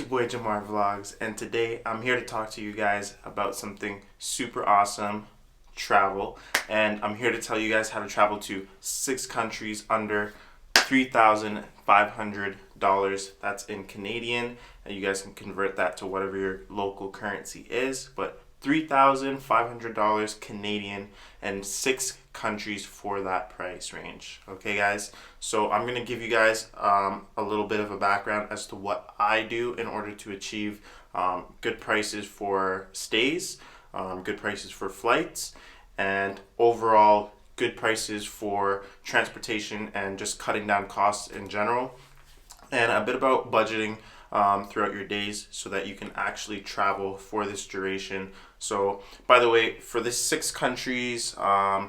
your boy JamarVlogs, and today I'm here to talk to you guys about something super awesome, travel. And I'm here to tell you guys how to travel to 6 countries under $3,500. That's in Canadian, and you guys can convert that to whatever your local currency is, but $3,500 Canadian and 6 countries for that price range. Okay, guys? So I'm going to give you guys a little bit of a background as to what I do in order to achieve good prices for stays, good prices for flights, and overall good prices for transportation and just cutting down costs in general, and a bit about budgeting throughout your days so that you can actually travel for this duration. So, by the way, for this 6 countries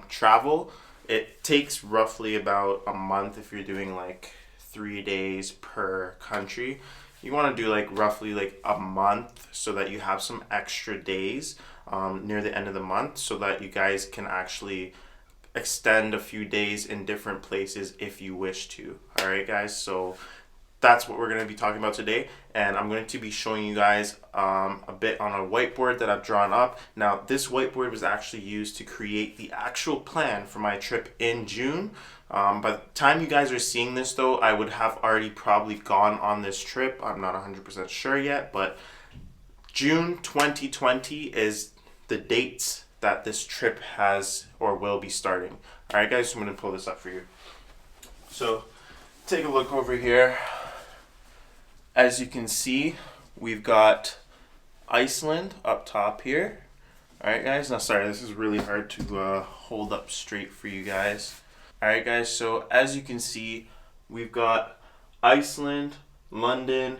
travel, it takes roughly about a month if you're doing like 3 days per country. You want to do like roughly like a month so that you have some extra days near the end of the month so that you guys can actually extend a few days in different places if you wish to. All right, guys, so that's what we're going to be talking about today, and I'm going to be showing you guys a bit on a whiteboard that I've drawn up. Now, this whiteboard was actually used to create the actual plan for my trip in June. By the time you guys are seeing this, though, I would have already probably gone on this trip. I'm not 100% sure yet, but June 2020 is the dates that this trip has or will be starting. All right, guys, so I'm going to pull this up for you. So take a look over here. As you can see, we've got Iceland up top here. Alright, guys, now sorry, this is really hard to hold up straight for you guys. Alright, guys, so as you can see, we've got Iceland, London,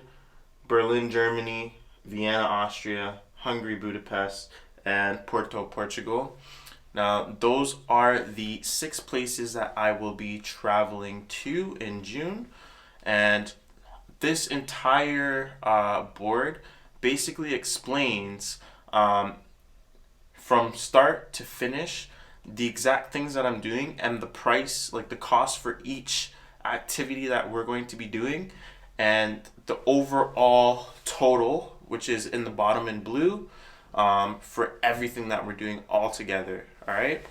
Berlin, Germany, Vienna, Austria, Hungary, Budapest, and Porto, Portugal. Now, those are the 6 places that I will be traveling to in June, and this entire board basically explains from start to finish the exact things that I'm doing and the price, like the cost for each activity that we're going to be doing, and the overall total, which is in the bottom in blue, for everything that we're doing all together. All right,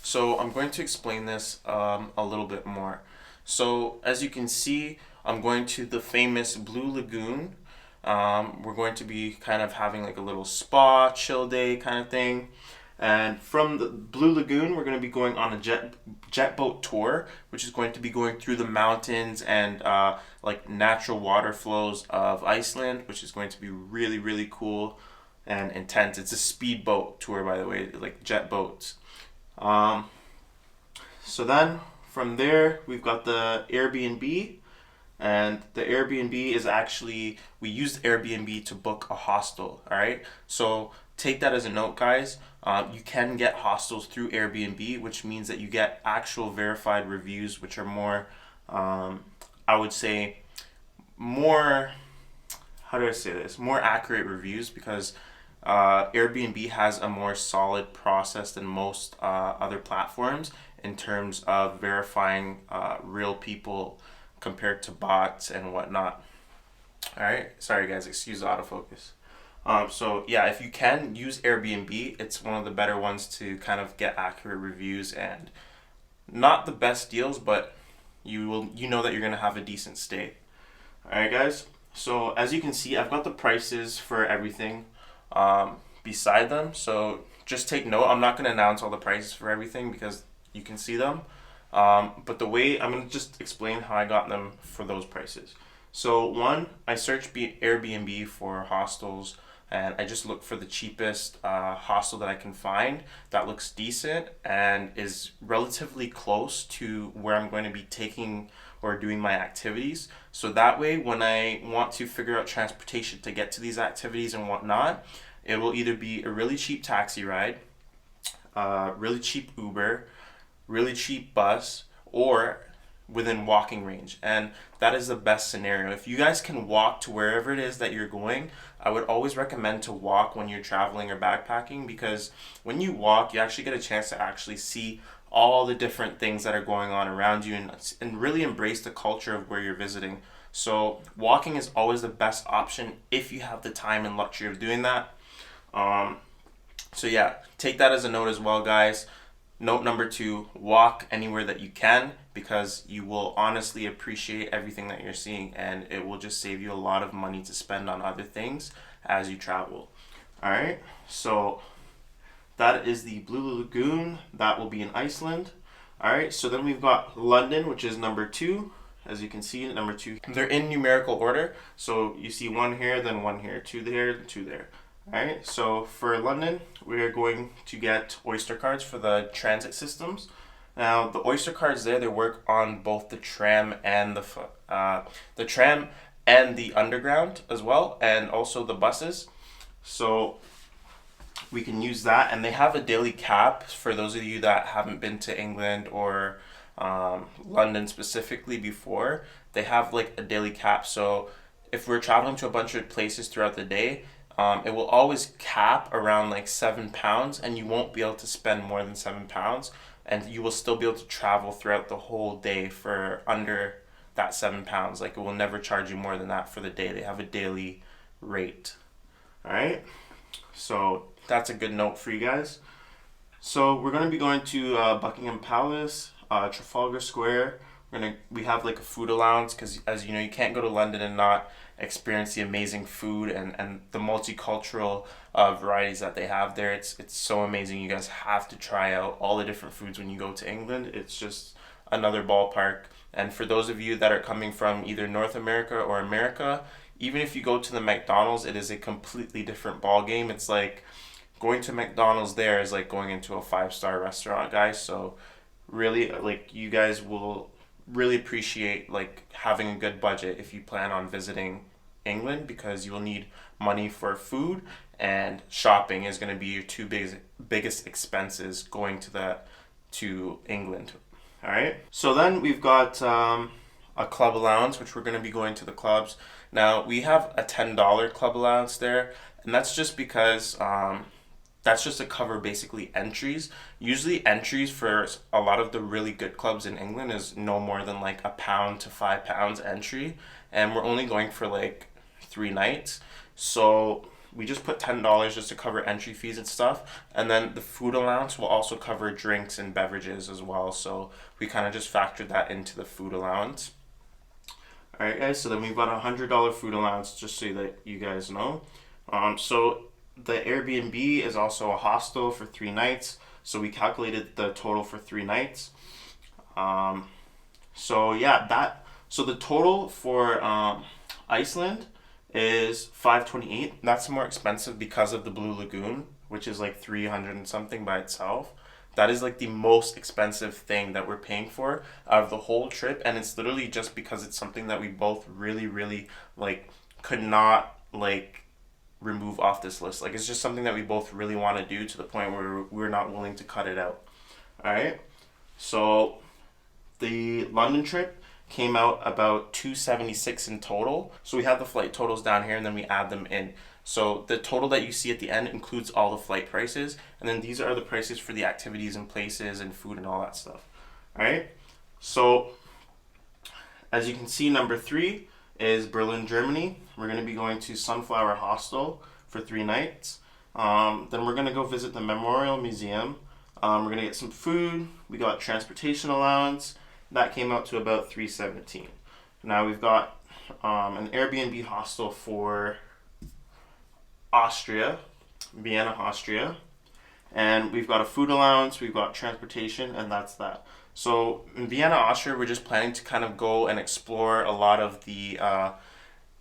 so I'm going to explain this a little bit more. So as you can see, I'm going to the famous Blue Lagoon. We're going to be kind of having like a little spa, chill day kind of thing. And from the Blue Lagoon, we're going to be going on a jet boat tour, which is going to be going through the mountains and like natural water flows of Iceland, which is going to be really, really cool and intense. It's a speedboat tour, by the way, like jet boats. So then from there, we've got the Airbnb. And the Airbnb is actually, we used Airbnb to book a hostel, all right? So take that as a note, guys. You can get hostels through Airbnb, which means that you get actual verified reviews, which are more, I would say, more, how do I say this? More accurate reviews, because Airbnb has a more solid process than most other platforms in terms of verifying real people compared to bots and whatnot. Alright, sorry guys, excuse the autofocus. So yeah, if you can use Airbnb, it's one of the better ones to kind of get accurate reviews and not the best deals, but you know that you're gonna have a decent stay. Alright guys, so as you can see, I've got the prices for everything beside them, so just take note. I'm not gonna announce all the prices for everything because you can see them. But the way I'm going to just explain how I got them for those prices. So one, I searched Airbnb for hostels, and I just looked for the cheapest hostel that I can find that looks decent and is relatively close to where I'm going to be taking or doing my activities. So that way, when I want to figure out transportation to get to these activities and whatnot, it will either be a really cheap taxi ride, really cheap Uber, really cheap bus, or within walking range. And that is the best scenario. If you guys can walk to wherever it is that you're going, I would always recommend to walk when you're traveling or backpacking, because when you walk, you actually get a chance to actually see all the different things that are going on around you and really embrace the culture of where you're visiting. So walking is always the best option if you have the time and luxury of doing that. So yeah, take that as a note as well, guys. Note number 2, walk anywhere that you can, because you will honestly appreciate everything that you're seeing, and it will just save you a lot of money to spend on other things as you travel. All right, so that is the Blue Lagoon. That will be in Iceland. All right, so then we've got London, which is number 2. As you can see, number 2. They're in numerical order. So you see 1 here, then 1 here, 2 there, 2 there. All right, so for London, we're going to get Oyster cards for the transit systems. Now, the Oyster cards there, they work on both the tram and the tram and the underground as well, and also the buses. So we can use that, and they have a daily cap for those of you that haven't been to England or London specifically before. They have like a daily cap, so if we're traveling to a bunch of places throughout the day, it will always cap around like £7, and you won't be able to spend more than £7, and you will still be able to travel throughout the whole day for under that £7. Like, it will never charge you more than that for the day. They have a daily rate. All right, so that's a good note for you guys. So we're going to be going to Buckingham Palace, Trafalgar Square. We have like a food allowance, because as you know, you can't go to London and not experience the amazing food and the multicultural varieties that they have there. It's so amazing. You guys have to try out all the different foods when you go to England. It's just another ballpark. And for those of you that are coming from either North America or America, even if you go to the McDonald's, it is a completely different ball game. It's like going to McDonald's there is like going into a 5-star restaurant, guys. So really, like, you guys will really appreciate like having a good budget if you plan on visiting England, because you will need money for food, and shopping is going to be your two biggest expenses going to England. All right, so then we've got a club allowance, which we're going to be going to the clubs. Now we have a $10 club allowance there, and that's just because that's just to cover basically entries. Usually entries for a lot of the really good clubs in England is no more than like £1 to £5 entry, and we're only going for like 3 nights. So we just put $10 just to cover entry fees and stuff, and then the food allowance will also cover drinks and beverages as well. So we kind of just factored that into the food allowance. All right, guys. So then we've got $100 food allowance, just so that you guys know. So the Airbnb is also a hostel for 3 nights. So we calculated the total for 3 nights. So the total for Iceland is $528. That's more expensive because of the Blue Lagoon, which is like 300 and something by itself. That is like the most expensive thing that we're paying for out of the whole trip, and it's literally just because it's something that we both really, really like could not like remove off this list. Like, it's just something that we both really want to do, to the point where we're not willing to cut it out. All right, so the London trip came out about $276 in total. So we have the flight totals down here, and then we add them in. So the total that you see at the end includes all the flight prices, and then these are the prices for the activities and places and food and all that stuff. All right, so as you can see, number 3 is Berlin, Germany. We're going to be going to Sunflower Hostel for 3 nights. Then we're going to go visit the Memorial Museum. We're going to get some food. We got transportation allowance. That came out to about $317. Now we've got an Airbnb hostel for Austria, Vienna, Austria. And we've got a food allowance, we've got transportation, and that's that. So in Vienna, Austria, we're just planning to kind of go and explore a lot of the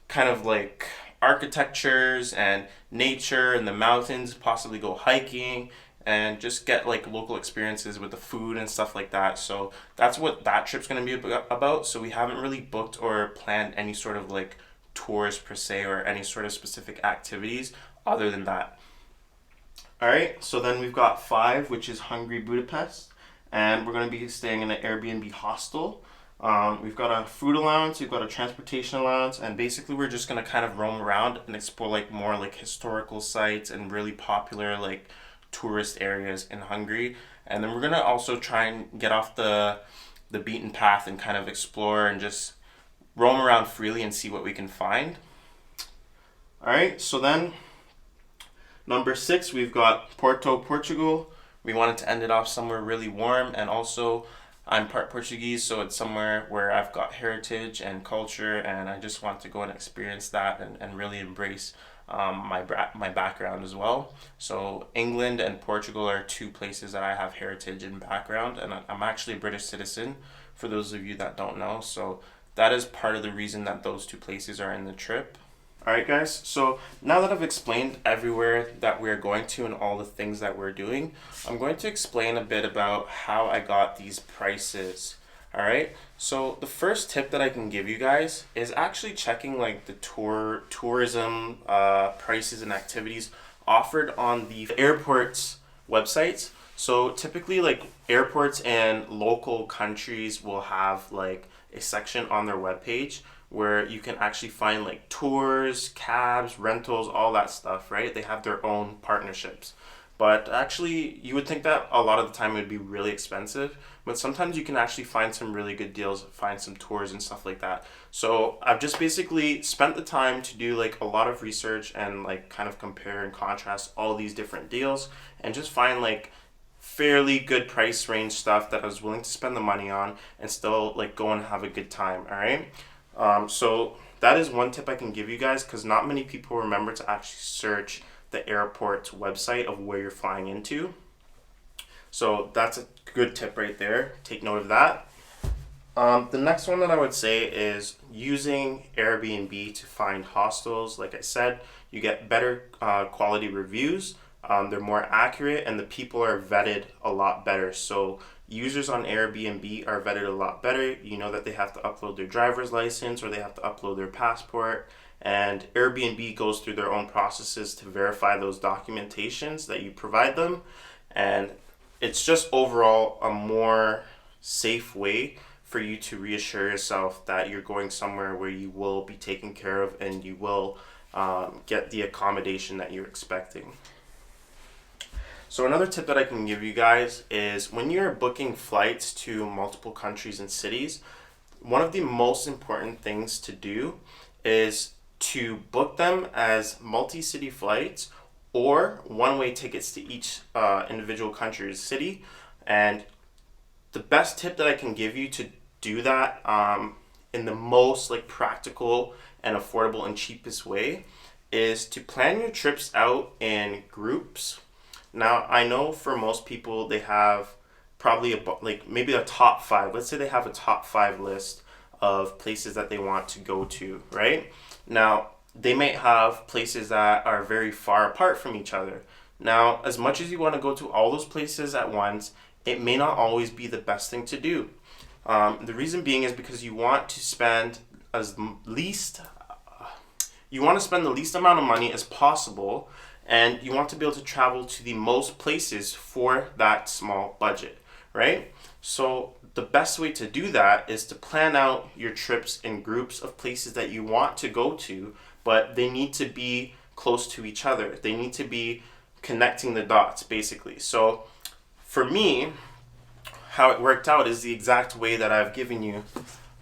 kind of like architectures and nature and the mountains, possibly go hiking, and just get like local experiences with the food and stuff like that. So that's what that trip's going to be about. So we haven't really booked or planned any sort of like tours per se, or any sort of specific activities other than that. All right, so then we've got 5, which is Hungary, Budapest, and we're going to be staying in an Airbnb hostel. We've got a food allowance, we've got a transportation allowance, and basically we're just going to kind of roam around and explore like more like historical sites and really popular like tourist areas in Hungary. And then we're going to also try and get off the beaten path and kind of explore and just roam around freely and see what we can find. All right, so then number 6, we've got Porto, Portugal. We wanted to end it off somewhere really warm, and also I'm part Portuguese, so it's somewhere where I've got heritage and culture, and I just want to go and experience that and really embrace my background as well. So England and Portugal are 2 places that I have heritage and background, and I'm actually a British citizen, for those of you that don't know. So that is part of the reason that those 2 places are in the trip. Alright guys, so now that I've explained everywhere that we're going to and all the things that we're doing, I'm going to explain a bit about how I got these prices. Alright, so the first tip that I can give you guys is actually checking like the tourism prices and activities offered on the airports websites. So typically like airports and local countries will have like a section on their webpage where you can actually find like tours, cabs, rentals, all that stuff, right? They have their own partnerships. But actually, you would think that a lot of the time it would be really expensive, but sometimes you can actually find some really good deals, find some tours and stuff like that. So I've just basically spent the time to do like a lot of research and like kind of compare and contrast all these different deals and just find like fairly good price range stuff that I was willing to spend the money on and still like go and have a good time, all right? So that is one tip I can give you guys, because not many people remember to actually search the airport's website of where you're flying into. So that's a good tip right there. Take note of that. The next one that I would say is using Airbnb to find hostels. Like I said, you get better quality reviews. They're more accurate, and the people are vetted a lot better. So users on Airbnb are vetted a lot better. You know that they have to upload their driver's license or they have to upload their passport, and Airbnb goes through their own processes to verify those documentations that you provide them, and it's just overall a more safe way for you to reassure yourself that you're going somewhere where you will be taken care of and you will get the accommodation that you're expecting. So another tip that I can give you guys is when you're booking flights to multiple countries and cities, one of the most important things to do is to book them as multi-city flights or one-way tickets to each individual country or city. And the best tip that I can give you to do that in the most like practical and affordable and cheapest way is to plan your trips out in groups. Now, I know for most people, they have probably maybe a top 5. Let's say they have a top 5 list of places that they want to go to, right? Now, they may have places that are very far apart from each other. Now, as much as you want to go to all those places at once, it may not always be the best thing to do. The reason being is because you want to spend the least amount of money as possible, and you want to be able to travel to the most places for that small budget, right? So the best way to do that is to plan out your trips in groups of places that you want to go to, but they need to be close to each other. They need to be connecting the dots, basically. So for me, how it worked out is the exact way that I've given you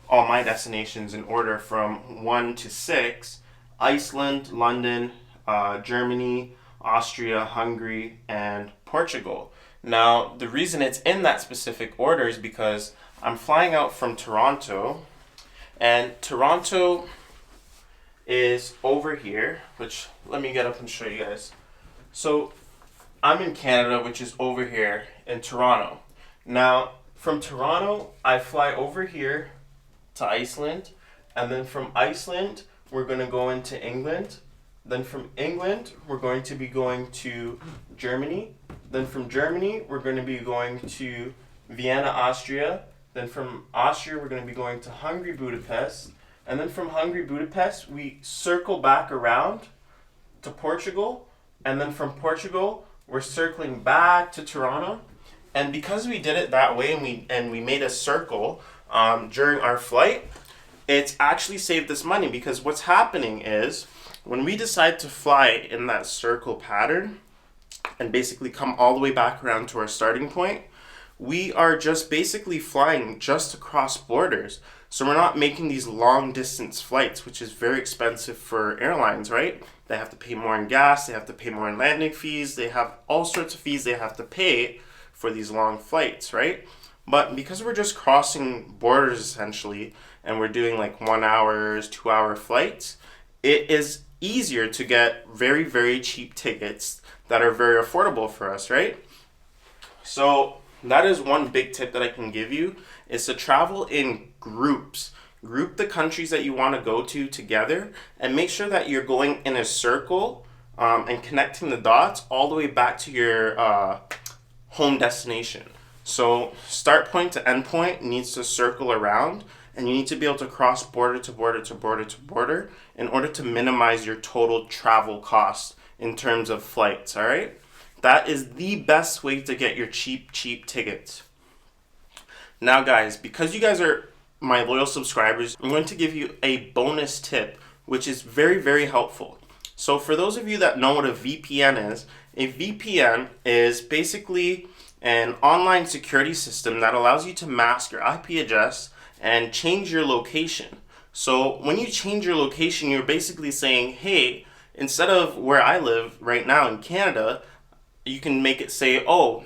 all my destinations in order from 1 to 6: Iceland, London, Germany, Austria, Hungary, and Portugal. Now, the reason it's in that specific order is because I'm flying out from Toronto, and Toronto is over here, which let me get up and show you guys. So I'm in Canada, which is over here in Toronto. Now, from Toronto, I fly over here to Iceland, and then from Iceland, we're going to go into England. Then from England, we're going to be going to Germany. Then from Germany, we're going to be going to Vienna, Austria. Then from Austria, we're going to be going to Hungary, Budapest. And then from Hungary, Budapest, we circle back around to Portugal. And then from Portugal, we're circling back to Toronto. And because we did it that way and we made a circle during our flight, it's actually saved us money, because what's happening is when we decide to fly in that circle pattern and basically come all the way back around to our starting point, we are just basically flying just across borders. So we're not making these long distance flights, which is very expensive for airlines, right? They have to pay more in gas, they have to pay more in landing fees, they have all sorts of fees they have to pay for these long flights, right? But because we're just crossing borders essentially, and we're doing like 1 hours, 2 hour flights, it is easier to get very, very cheap tickets that are very affordable for us, right? So that is one big tip that I can give you, is to travel in groups. Group the countries that you want to go to together and make sure that you're going in a circle, and connecting the dots all the way back to your home destination. So start point to end point needs to circle around, and you need to be able to cross border to border to border to border in order to minimize your total travel cost in terms of flights, all right? That is the best way to get your cheap tickets. Now guys, because you guys are my loyal subscribers, I'm going to give you a bonus tip, which is very, very helpful. So for those of you that know what a VPN is, a VPN is basically an online security system that allows you to mask your IP address and change your location. So when you change your location, you're basically saying, hey, instead of where I live right now in Canada, you can make it say, oh,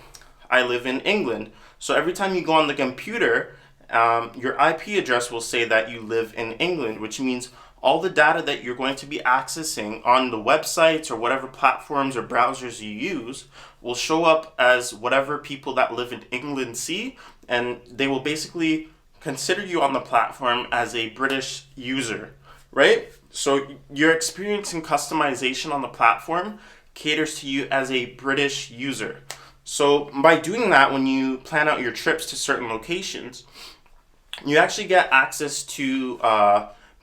I live in England. So every time you go on the computer, your IP address will say that you live in England, which means all the data that you're going to be accessing on the websites or whatever platforms or browsers you use will show up as whatever people that live in England see, and they will basically consider you on the platform as a British user, right? So your experience and customization on the platform caters to you as a British user. So by doing that, when you plan out your trips to certain locations, you actually get access to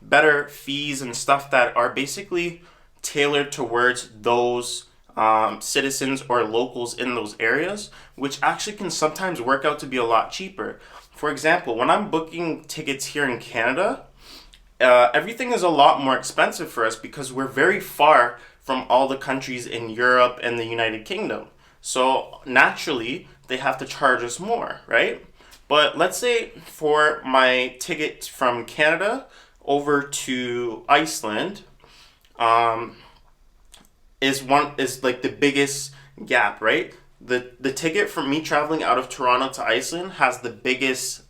better fees and stuff that are basically tailored towards those citizens or locals in those areas, which actually can sometimes work out to be a lot cheaper. For example, when I'm booking tickets here in Canada, everything is a lot more expensive for us because we're very far from all the countries in Europe and the United Kingdom. So naturally, they have to charge us more, right? But let's say for my ticket from Canada over to Iceland, is like the biggest gap, right? The ticket for me traveling out of Toronto to Iceland has the biggest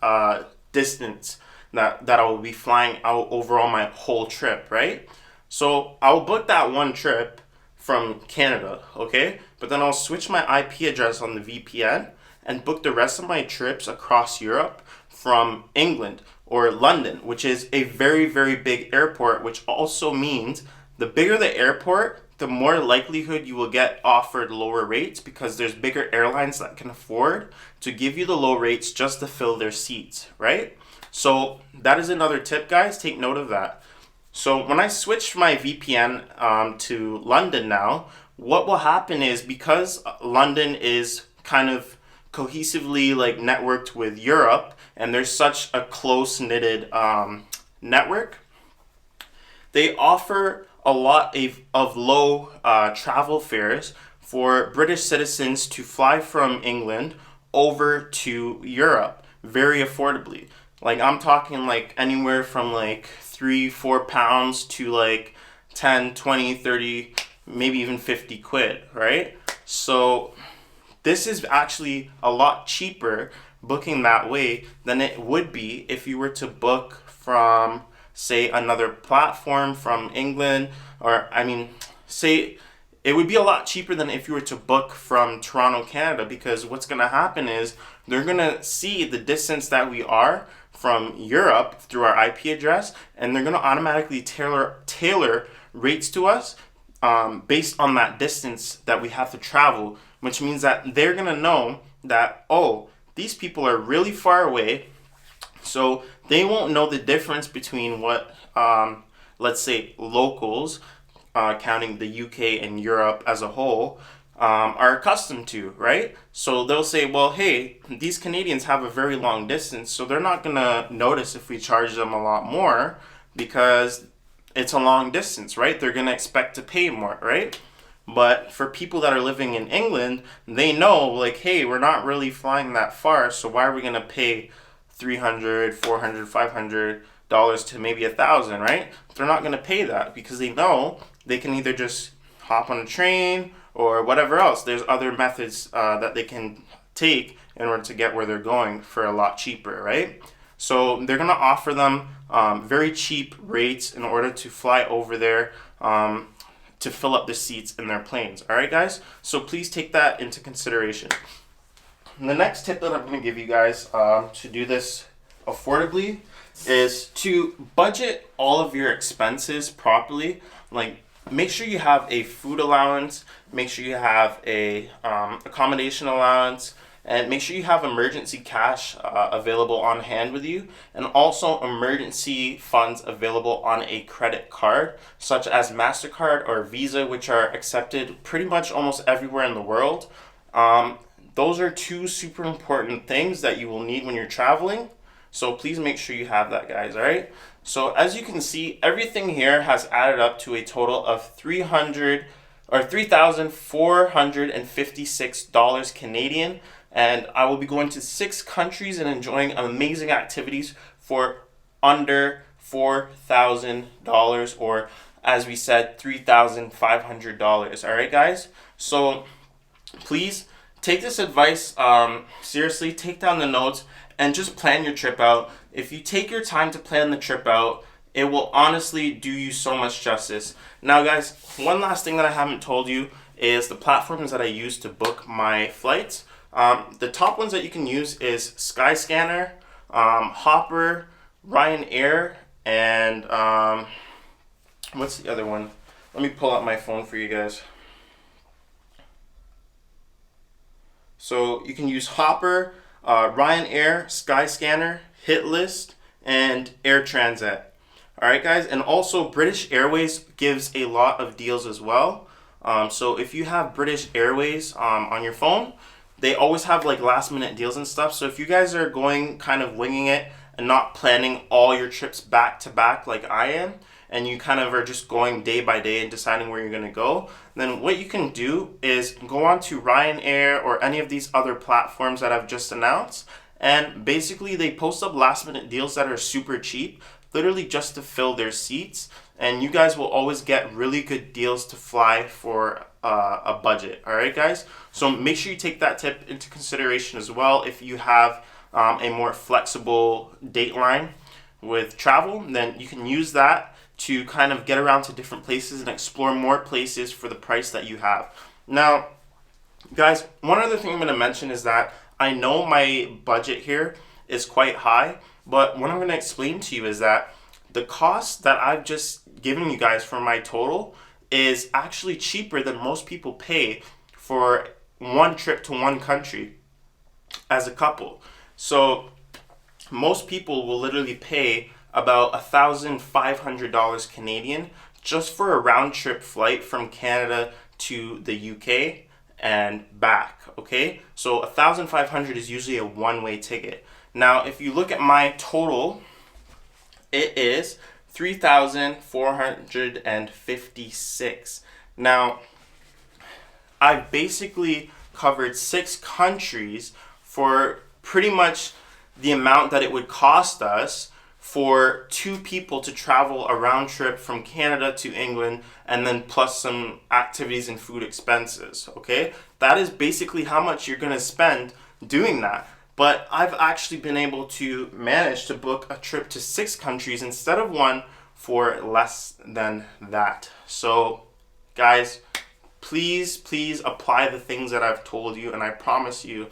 distance that I will be flying out over on my whole trip, right? So I'll book that one trip from Canada, okay? But then I'll switch my IP address on the VPN and book the rest of my trips across Europe from England or London, which is a very, very big airport, which also means the bigger the airport, the more likelihood you will get offered lower rates because there's bigger airlines that can afford to give you the low rates just to fill their seats, right? So that is another tip, guys. Take note of that. So when I switch my VPN to London now, what will happen is because London is kind of cohesively like networked with Europe and there's such a close-knitted network, they offer a lot of low travel fares for British citizens to fly from England over to Europe very affordably. Like I'm talking like anywhere from like £3-4 to like 10, 20, 30, maybe even 50 quid, right? So this is actually a lot cheaper booking that way than it would be if you were to book from, say, another platform from England, or say it would be a lot cheaper than if you were to book from Toronto, Canada, because what's going to happen is they're going to see the distance that we are from Europe through our IP address, and they're going to automatically tailor rates to us based on that distance that we have to travel, which means that they're going to know that, oh, these people are really far away, so they won't know the difference between what, let's say, locals, counting the UK and Europe as a whole, are accustomed to, right? So they'll say, well, hey, these Canadians have a very long distance, so they're not going to notice if we charge them a lot more because it's a long distance, right? They're going to expect to pay more, right? But for people that are living in England, they know, like, hey, we're not really flying that far, so why are we going to pay $300, $400, $500 to maybe $1,000, right? They're not going to pay that because they know they can either just hop on a train or whatever else. There's other methods that they can take in order to get where they're going for a lot cheaper, right? So they're going to offer them very cheap rates in order to fly over there to fill up the seats in their planes. All right, guys? So please take that into consideration. And the next tip that I'm going to give you guys to do this affordably is to budget all of your expenses properly. Like, make sure you have a food allowance, make sure you have a accommodation allowance, and make sure you have emergency cash available on hand with you, and also emergency funds available on a credit card, such as MasterCard or Visa, which are accepted pretty much almost everywhere in the world. Those are two super important things that you will need when you're traveling. So please make sure you have that, guys, all right? So as you can see, everything here has added up to a total of $3,456 Canadian. And I will be going to 6 countries and enjoying amazing activities for under $4,000, or as we said, $3,500. All right, guys? So please take this advice seriously, take down the notes, and just plan your trip out. If you take your time to plan the trip out, it will honestly do you so much justice. Now, guys, one last thing that I haven't told you is the platforms that I use to book my flights. The top ones that you can use is Skyscanner, Hopper, Ryanair, and what's the other one? Let me pull out my phone for you guys. So you can use Hopper, Ryanair, Skyscanner, Hitlist, and Air Transat. All right, guys, and also British Airways gives a lot of deals as well. So if you have British Airways on your phone, they always have like last minute deals and stuff. So if you guys are going kind of winging it and not planning all your trips back to back like I am, and you kind of are just going day by day and deciding where you're going to go, then what you can do is go on to Ryanair or any of these other platforms that I've just announced, and basically they post up last minute deals that are super cheap, literally just to fill their seats, and you guys will always get really good deals to fly for a budget. All right, guys? So make sure you take that tip into consideration as well. If you have a more flexible dateline with travel, then you can use that to kind of get around to different places and explore more places for the price that you have. Now, guys, one other thing I'm going to mention is that I know my budget here is quite high, but what I'm going to explain to you is that the cost that I've just given you guys for my total is actually cheaper than most people pay for one trip to one country as a couple. So most people will literally pay about $1,500 Canadian just for a round trip flight from Canada to the UK and back, okay? So $1,500 is usually a one-way ticket. Now, if you look at my total, it is $3,456. Now, I've basically covered 6 countries for pretty much the amount that it would cost us for 2 people to travel a round trip from Canada to England, and then plus some activities and food expenses, okay? That is basically how much you're going to spend doing that. But I've actually been able to manage to book a trip to 6 countries instead of 1 for less than that. So, guys, please apply the things that I've told you, and I promise you,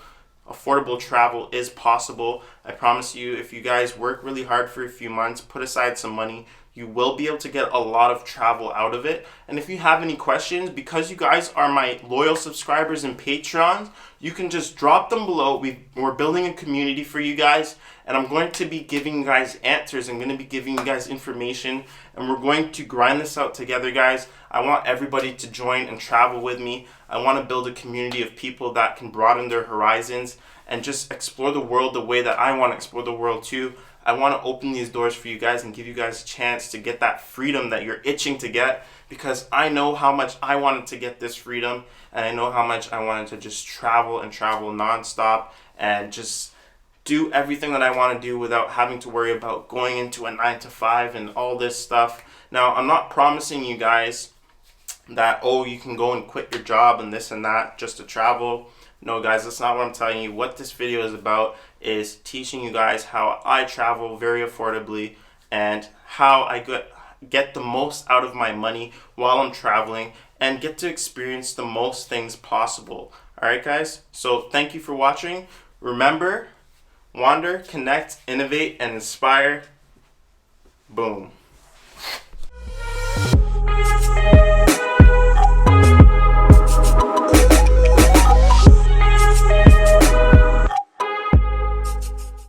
affordable travel is possible. I promise you, if you guys work really hard for a few months, put aside some money, you will be able to get a lot of travel out of it. And if you have any questions, because you guys are my loyal subscribers and patrons, you can just drop them below. We're building a community for you guys, and I'm going to be giving you guys answers. I'm going to be giving you guys information, and we're going to grind this out together, guys. I want everybody to join and travel with me. I want to build a community of people that can broaden their horizons and just explore the world the way that I want to explore the world too. I want to open these doors for you guys and give you guys a chance to get that freedom that you're itching to get, because I know how much I wanted to get this freedom, and I know how much I wanted to just travel and travel nonstop and just do everything that I want to do without having to worry about going into a 9 to 5 and all this stuff. Now, I'm not promising you guys that, oh, you can go and quit your job and this and that just to travel. No, guys, that's not what I'm telling you. What this video is about is teaching you guys how I travel very affordably and how I get the most out of my money while I'm traveling and get to experience the most things possible. Alright, guys? So thank you for watching. Remember, wander, connect, innovate, and inspire. Boom.